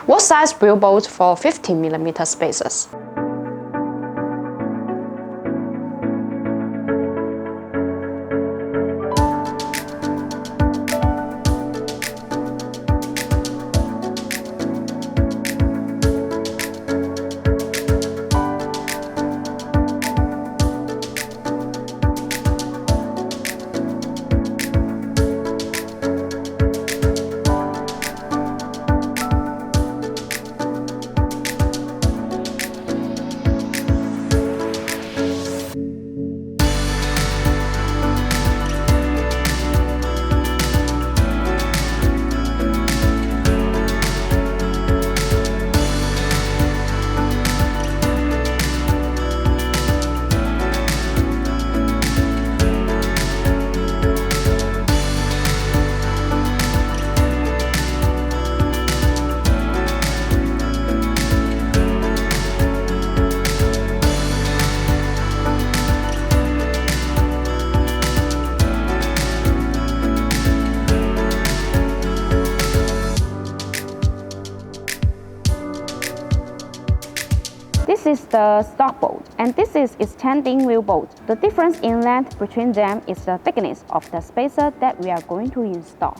What size wheel bolt for 15mm spacers? This is the stock bolt, and this is extending wheel bolt. The difference in length between them is the thickness of the spacer that we are going to install.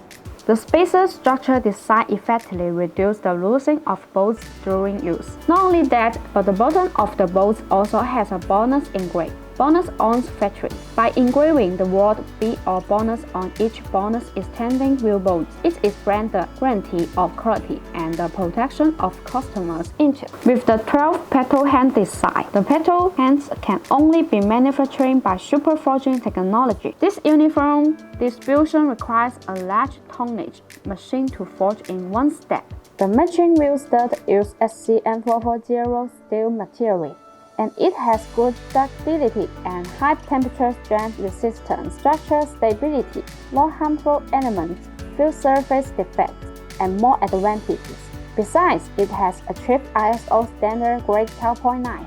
The spacer structure design effectively reduces the loosening of bolts during use. Not only that, but the bottom of the bolts also has a BONOSS engraved. BONOSS owns factory. By engraving the word B or BONOSS on each BONOSS extending wheel bolt, it expands the guarantee of quality and the protection of customers' interests. With the 12 petal hand design, the petal hands can only be manufactured by super forging technology. This uniform distribution requires a large tonnage machine to forge in one step. The matching wheel stud uses SCM440 steel material, and it has good ductility and high temperature strength resistance, structural stability, no harmful elements, few surface defects, and more advantages. Besides, it has achieved ISO standard grade 12.9.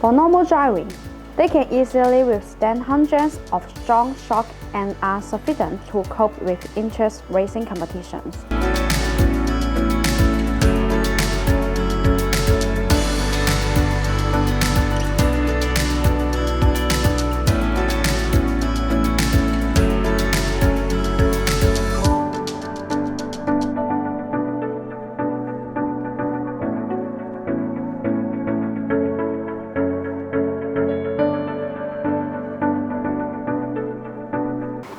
For normal driving, they can easily withstand hundreds of strong shocks and are sufficient to cope with intense racing competitions.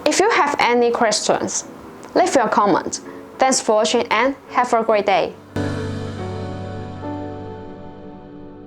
If you have any questions, leave your comment. Thanks for watching and have a great day.